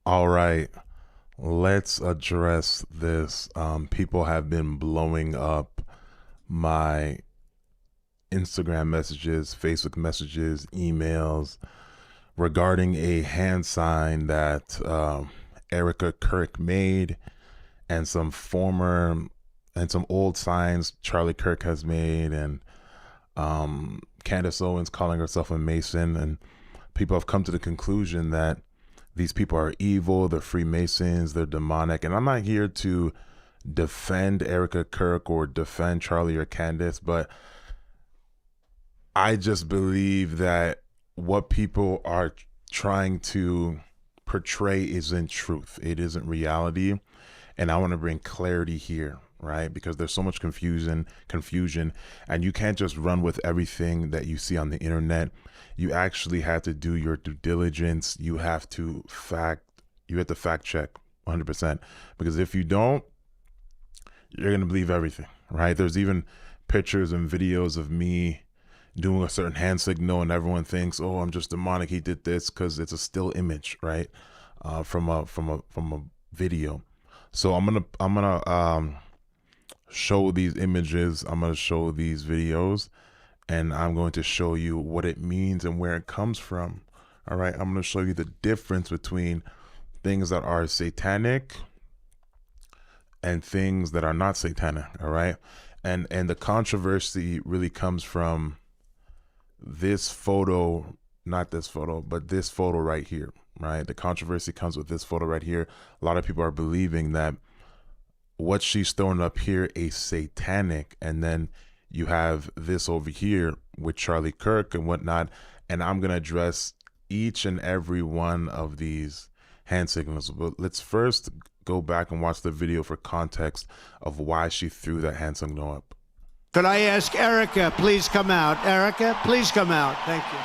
All right, let's address this. People have been blowing up my Instagram messages, Facebook messages, emails regarding a hand sign that Erika Kirk made and some former and some old signs Charlie Kirk has made, and Candace Owens calling herself a Mason. And people have come to the conclusion that these people are evil, they're Freemasons, they're demonic. And I'm not here to defend Erika Kirk or defend Charlie or Candace, but I just believe that what people are trying to portray isn't truth. It isn't reality. And I want to bring clarity here, right? Because there's so much confusion, and you can't just run with everything that you see on the internet. You actually have to do your due diligence. You have to fact check 100%, because if you don't, you're going to believe everything, right? There's even pictures and videos of me doing a certain hand signal, and everyone thinks, oh, I'm just demonic, he did this, because it's a still image, right? From a video. So I'm gonna show these images, I'm gonna show these videos, and I'm going to show you what it means and where it comes from. All right, I'm gonna show you the difference between things that are satanic and things that are not satanic. All right, and the controversy really comes from this photo, not this photo, but this photo right here, right? The controversy comes with this photo right here. A lot of people are believing that what she's throwing up here is satanic, and then you have this over here with Charlie Kirk and whatnot. And I'm gonna address each and every one of these hand signals, but let's first go back and watch the video for context of why she threw that hand signal up. Could I ask Erika, please come out? Erika, please come out. Thank you.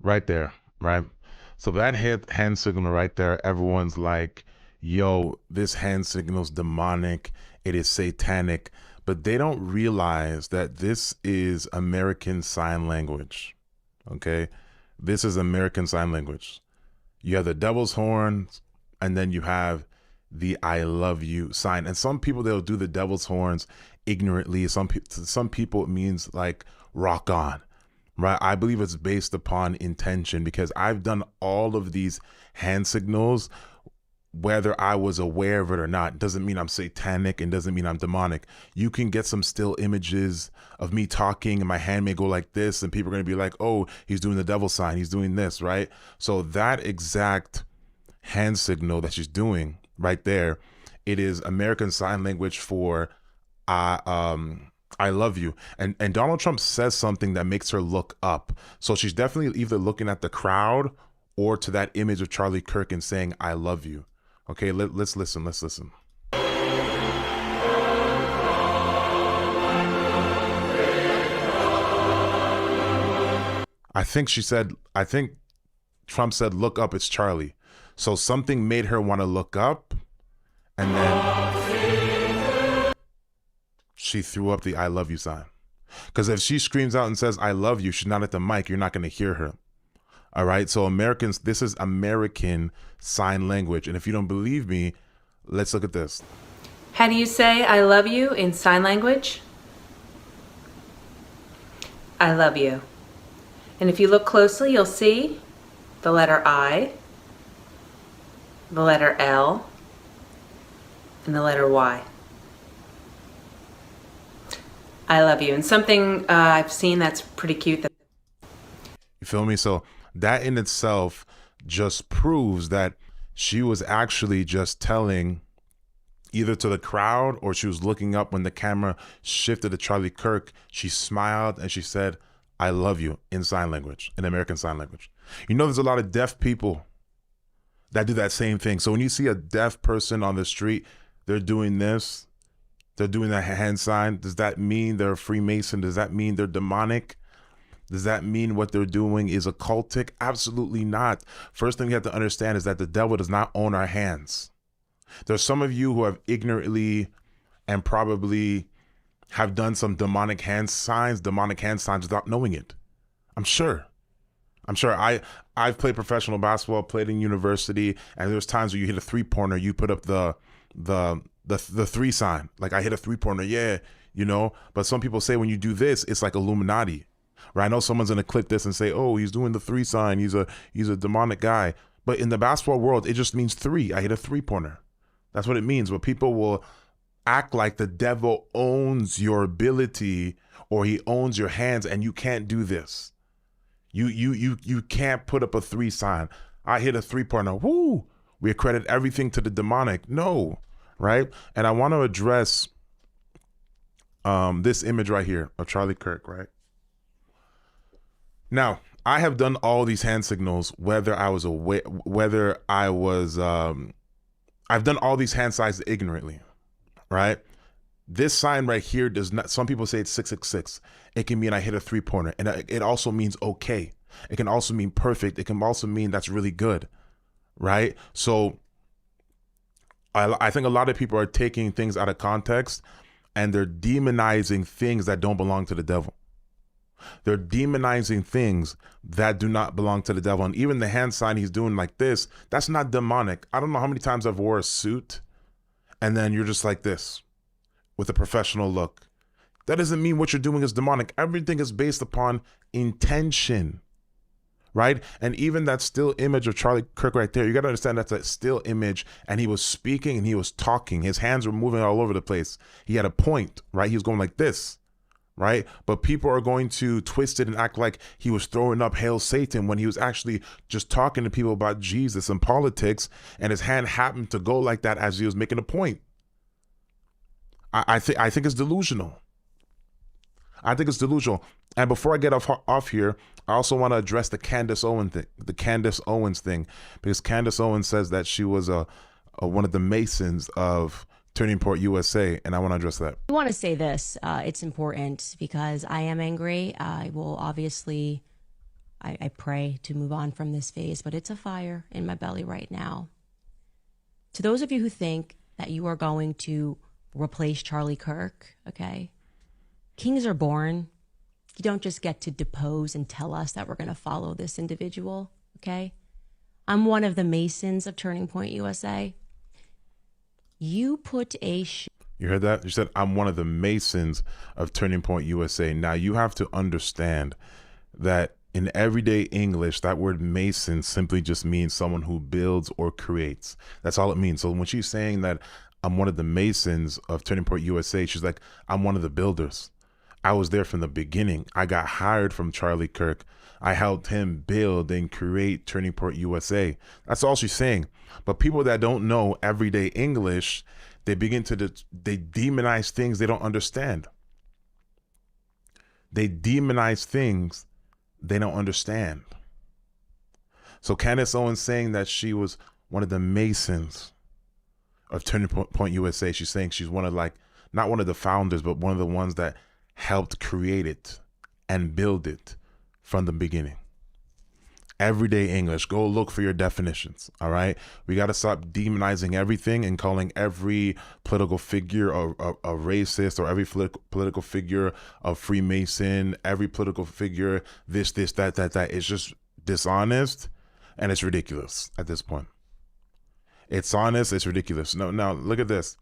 Right there, right? So that hand signal right there, everyone's like, yo, this hand signal's demonic, it is satanic, but they don't realize that this is American Sign Language, okay? This is American Sign Language. You have the devil's horns, and then you have the I love you sign. And some people, they'll do the devil's horns ignorantly. Some people it means like rock on, right? I believe it's based upon intention, because I've done all of these hand signals whether I was aware of it or not. Doesn't mean I'm satanic and doesn't mean I'm demonic. You can get some still images of me talking and my hand may go like this, and people are going to be like, oh, he's doing the devil sign, he's doing this, right? So that exact hand signal that she's doing right there, it is American Sign Language for I love you. And Donald Trump says something that makes her look up. So she's definitely either looking at the crowd or to that image of Charlie Kirk and saying, I love you. Okay, let's listen. Let's listen. I think Trump said, look up, it's Charlie. So something made her want to look up, and then she threw up the I love you sign. Because if she screams out and says, I love you, she's not at the mic, you're not going to hear her. All right. So Americans, this is American Sign Language. And if you don't believe me, let's look at this. How do you say I love you in sign language? I love you. And if you look closely, you'll see the letter I, the letter L, and the letter Y. I love you. And something I've seen that's pretty cute. You feel me? So that in itself just proves that she was actually just telling either to the crowd, or she was looking up when the camera shifted to Charlie Kirk. She smiled and she said, I love you, in sign language, in American Sign Language. You know, there's a lot of deaf people that do that same thing. So when you see a deaf person on the street, they're doing this, they're doing that hand sign. Does that mean they're a Freemason? Does that mean they're demonic? Does that mean what they're doing is occultic? Absolutely not. First thing you have to understand is that the devil does not own our hands. There's some of you who have ignorantly and probably have done some demonic hand signs without knowing it. I'm sure. I've played professional basketball, played in university, and there's times where you hit a 3-pointer, you put up the 3 sign. Like, I hit a 3-pointer, yeah, you know. But some people say when you do this, it's like Illuminati. Right? I know someone's gonna clip this and say, oh, he's doing the 3 sign, he's a demonic guy. But in the basketball world, it just means 3. I hit a 3-pointer. That's what it means. But people will act like the devil owns your ability or he owns your hands, and you can't do this. You can't put up a 3 sign. I hit a 3-pointer. Woo! We accredit everything to the demonic. No, right? And I want to address this image right here of Charlie Kirk, right? Now, I have done all these hand signals, whether I was aware, whether I was, I've done all these hand signs ignorantly, right? This sign right here does not, some people say it's 666. It can mean I hit a 3-pointer, and it also means okay. It can also mean perfect. It can also mean that's really good, right? So I think a lot of people are taking things out of context, and they're demonizing things that don't belong to the devil. They're demonizing things that do not belong to the devil. And even the hand sign he's doing like this, that's not demonic. I don't know how many times I've wore a suit and then you're just like this with a professional look. That doesn't mean what you're doing is demonic. Everything is based upon intention, right? And even that still image of Charlie Kirk right there, you got to understand that's a still image, and he was speaking and he was talking. His hands were moving all over the place. He had a point, right? He was going like this. Right? But people are going to twist it and act like he was throwing up Hail Satan when he was actually just talking to people about Jesus and politics, and his hand happened to go like that as he was making a point. I think it's delusional. I think it's delusional. And before I get off here, I also want to address the Candace Owens thing, because Candace Owens says that she was one of the Masons of Turning Point USA, and I want to address that. I want to say this. It's important because I am angry. I will obviously, I pray to move on from this phase, but it's a fire in my belly right now. To those of you who think that you are going to replace Charlie Kirk, okay? Kings are born. You don't just get to depose and tell us that we're going to follow this individual, okay? I'm one of the Masons of Turning Point USA. You put a You heard that? You said, I'm one of the Masons of Turning Point USA. Now, you have to understand that in everyday English, that word Mason simply just means someone who builds or creates. That's all it means. So when she's saying that I'm one of the Masons of Turning Point USA, she's like, I'm one of the builders. I was there from the beginning. I got hired from Charlie Kirk. I helped him build and create Turning Point USA. That's all she's saying. But people that don't know everyday English, they begin to they demonize things they don't understand. They demonize things they don't understand. So Candace Owens saying that she was one of the Masons of Turning Point USA. She's saying she's one of, like, not one of the founders, but one of the ones that helped create it and build it from the beginning. Everyday English, go look for your definitions. All right, we got to stop demonizing everything and calling every political figure a racist, or every political figure a Freemason, every political figure this, that. It's just dishonest, and it's ridiculous at this point. It's honest, it's ridiculous. No, now look at this.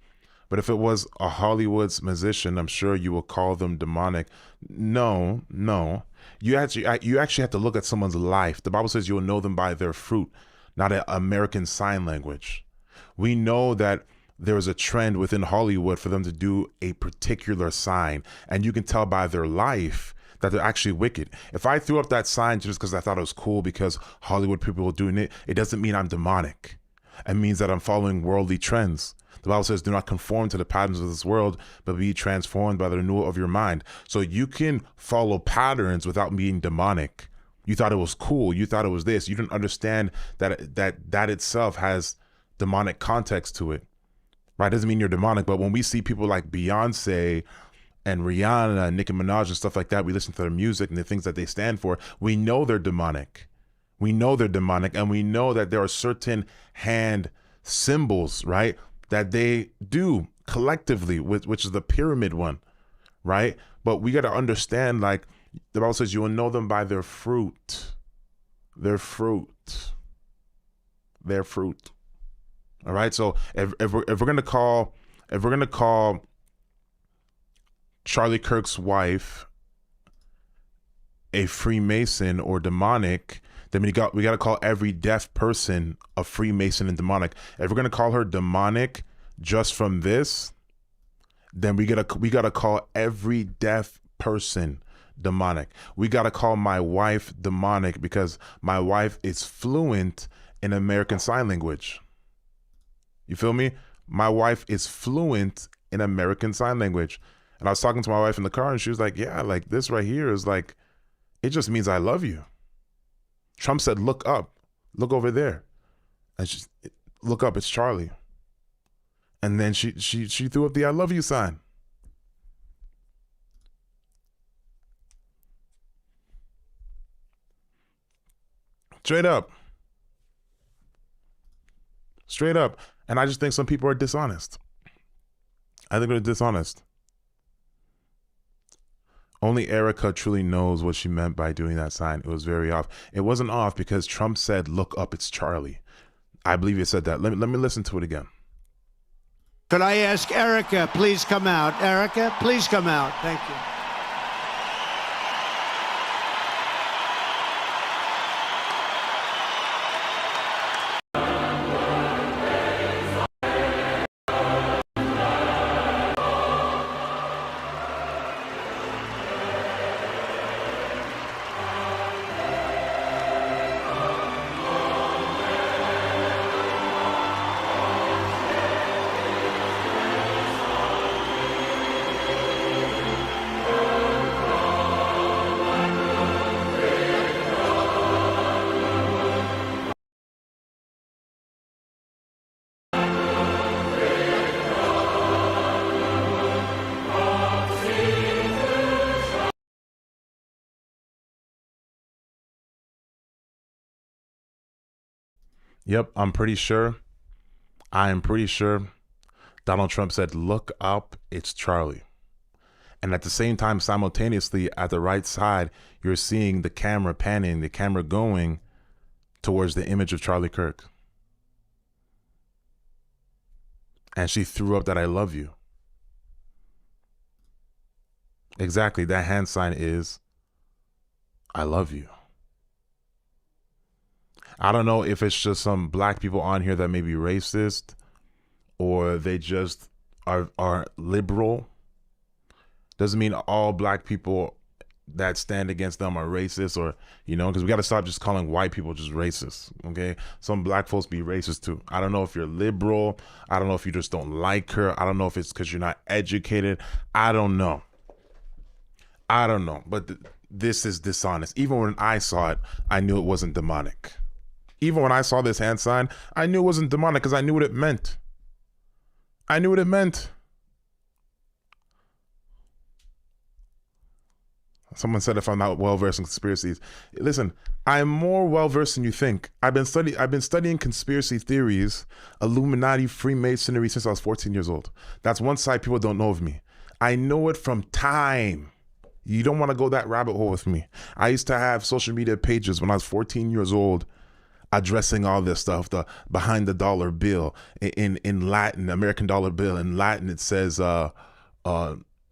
But if it was a Hollywood's musician, I'm sure you will call them demonic. No. You actually have to look at someone's life. The Bible says you will know them by their fruit, not an American Sign Language. We know that there is a trend within Hollywood for them to do a particular sign, and you can tell by their life that they're actually wicked. If I threw up that sign just because I thought it was cool because Hollywood people were doing it, it doesn't mean I'm demonic. It means that I'm following worldly trends. The Bible says, do not conform to the patterns of this world, but be transformed by the renewal of your mind. So you can follow patterns without being demonic. You thought it was cool. You thought it was this. You didn't understand that itself has demonic context to it. Right? Doesn't mean you're demonic, but when we see people like Beyonce and Rihanna and Nicki Minaj and stuff like that, we listen to their music and the things that they stand for, we know they're demonic. We know they're demonic, and we know that there are certain hand symbols, right, that they do collectively, which is the pyramid one, right? But we got to understand, like, the Bible says you will know them by their fruit. Their fruit. Their fruit. All right. So if we're gonna call Charlie Kirk's wife a Freemason or demonic, then we got to call every deaf person a Freemason and demonic. If we're gonna call her demonic just from this, then we gotta call every deaf person demonic. We gotta call my wife demonic because my wife is fluent in American Sign Language. You feel me? My wife is fluent in American Sign Language. And I was talking to my wife in the car and she was like, yeah, like this right here is like, it just means I love you. Trump said, look up, look over there. And she look up, it's Charlie. And then she threw up the I love you sign. Straight up. Straight up. And I just think some people are dishonest. I think they're dishonest. Only Erika truly knows what she meant by doing that sign. It was very off. It wasn't off because Trump said, look up, it's Charlie. I believe he said that. Let me listen to it again. Could I ask Erika, please come out? Erika, please come out. Thank you. Yep, I am pretty sure Donald Trump said, look up, it's Charlie. And at the same time, simultaneously, at the right side, you're seeing the camera panning, the camera going towards the image of Charlie Kirk. And she threw up that I love you. Exactly, that hand sign is I love you. I don't know if it's just some black people on here that may be racist or they just are liberal. Doesn't mean all black people that stand against them are racist, or, you know, because we got to stop just calling white people just racist. Okay. Some black folks be racist too. I don't know if you're liberal. I don't know if you just don't like her. I don't know if it's because you're not educated. I don't know. But this is dishonest. Even when I saw it, I knew it wasn't demonic. Even when I saw this hand sign, I knew it wasn't demonic because I knew what it meant. Someone said if I'm not well-versed in conspiracies. Listen, I'm more well-versed than you think. I've been studying conspiracy theories, Illuminati, Freemasonry since I was 14 years old. That's one side people don't know of me. I know it from time. You don't want to go that rabbit hole with me. I used to have social media pages when I was 14 years old addressing all this stuff, the behind the dollar bill in Latin, American dollar bill. In Latin, it says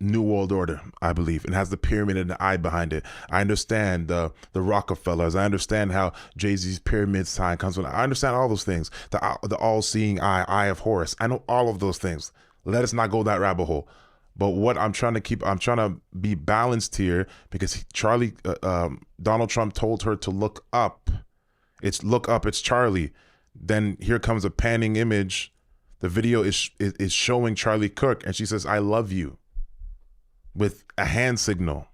New World Order, I believe, and has the pyramid and the eye behind it. I understand the Rockefellers. I understand how Jay-Z's pyramid sign comes from. I understand all those things. The all-seeing eye of Horus. I know all of those things. Let us not go that rabbit hole. But what I'm trying to be balanced here, because Donald Trump told her to look up. It's Charlie. Then here comes a panning image. The video is showing Charlie Kirk, and she says, "I love you," with a hand signal.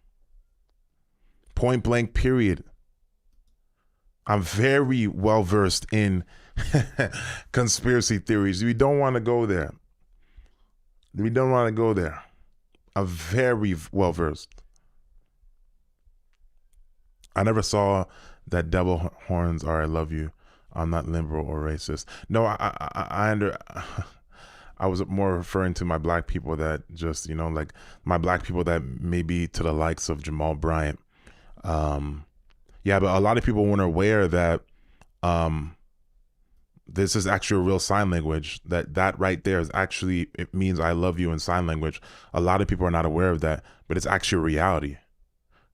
Point blank, period. I'm very well versed in conspiracy theories. We don't want to go there. I'm very well versed. I never saw that devil horns are "I love you." I'm not liberal or racist. No, I was more referring to my black people that just, like my black people that maybe to the likes of Jamal Bryant. Yeah, but a lot of people weren't aware that this is actually a real sign language. That right there is actually, it means "I love you" in sign language. A lot of people are not aware of that, but it's actually a reality.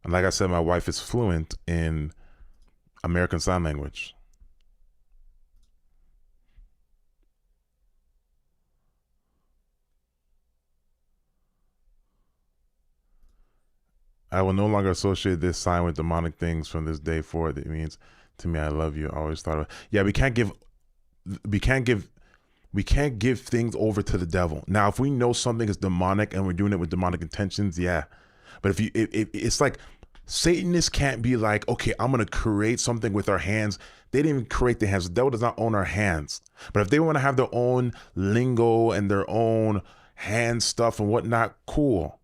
And like I said, my wife is fluent in American Sign Language. I will no longer associate this sign with demonic things from this day forward. It means to me, "I love you." I always thought of, yeah, we can't give things over to the devil. Now, if we know something is demonic and we're doing it with demonic intentions, yeah. But if it's like Satanists can't be like, okay, I'm going to create something with our hands. They didn't even create the hands. The devil does not own our hands. But if they want to have their own lingo and their own hand stuff and whatnot, cool.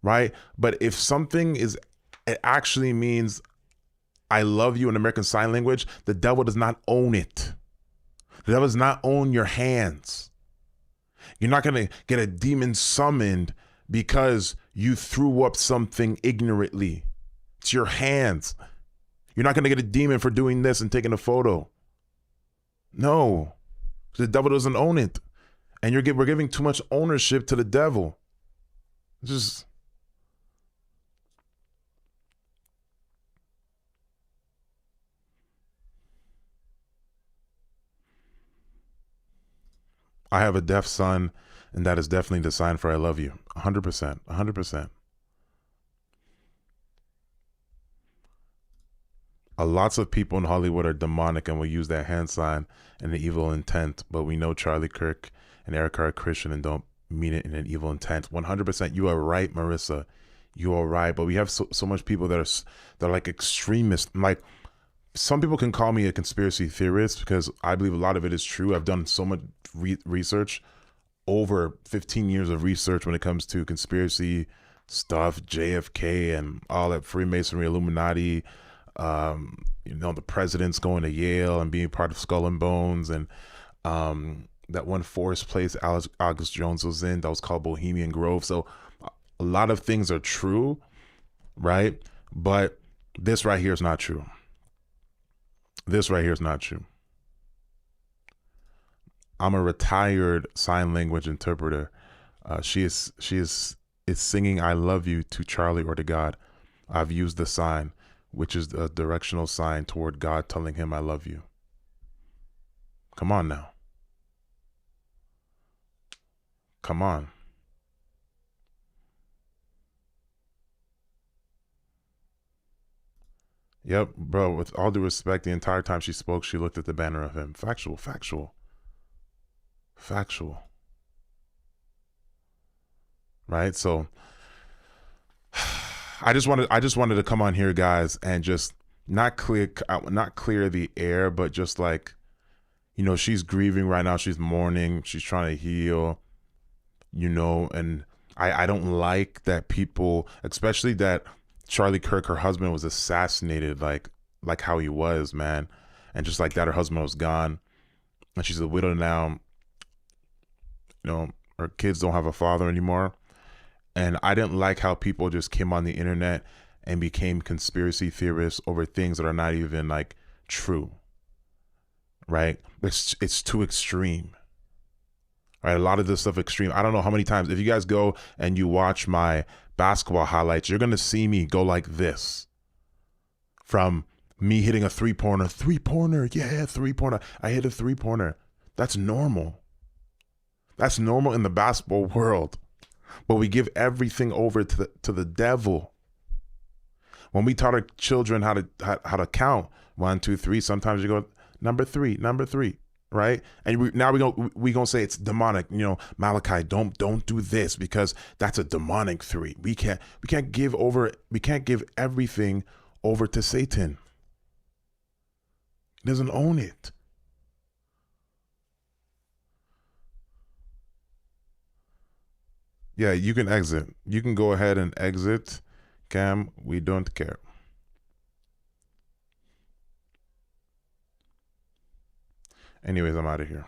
Right? But if something it actually means "I love you" in American Sign Language, the devil does not own it. The devil does not own your hands. You're not going to get a demon summoned because you threw up something ignorantly. It's your hands. You're not going to get a demon for doing this and taking a photo. No, the devil doesn't own it. And we're giving too much ownership to the devil. Just... I have a deaf son, and that is definitely the sign for "I love you." 100%. 100%. Lots of people in Hollywood are demonic and will use that hand sign in an evil intent, but we know Charlie Kirk and Erika are Christian and don't mean it in an evil intent. 100%. You are right, Marissa. You are right. But we have so much people that are like extremists. Like, some people can call me a conspiracy theorist because I believe a lot of it is true. I've done so much research, over 15 years of research when it comes to conspiracy stuff, JFK and all that Freemasonry, Illuminati, the presidents going to Yale and being part of Skull and Bones, and that one forest place August Jones was in that was called Bohemian Grove. So a lot of things are true, right? But this right here is not true. This right here is not true. I'm a retired sign language interpreter. She is singing "I love you" to Charlie or to God. I've used the sign, which is a directional sign toward God, telling him "I love you." Come on now. Come on. Yep, bro, with all due respect, the entire time she spoke, she looked at the banner of him. Factual. Right? So I just wanted to come on here, guys, and just not clear the air, but just like, she's grieving right now, she's mourning, she's trying to heal, and I don't like that people, especially that Charlie Kirk, her husband, was assassinated like how he was, man. And just like that, her husband was gone. And she's a widow now. Her kids don't have a father anymore. And I didn't like how people just came on the internet and became conspiracy theorists over things that are not even like true. Right? It's too extreme. Right, a lot of this stuff extreme. I don't know how many times. If you guys go and you watch my basketball highlights, you're gonna see me go like this. From me hitting a three-pointer, yeah, three-pointer. I hit a three-pointer. That's normal. That's normal in the basketball world. But we give everything over to the devil. When we taught our children how to count 1, 2, 3, sometimes you go number three, right? And now we gonna say it's demonic. You know, Malachi, don't do this because that's a demonic 3. We can't give everything over to Satan. He doesn't own it. Yeah, you can exit. You can go ahead and exit. Cam, we don't care. Anyways, I'm out of here.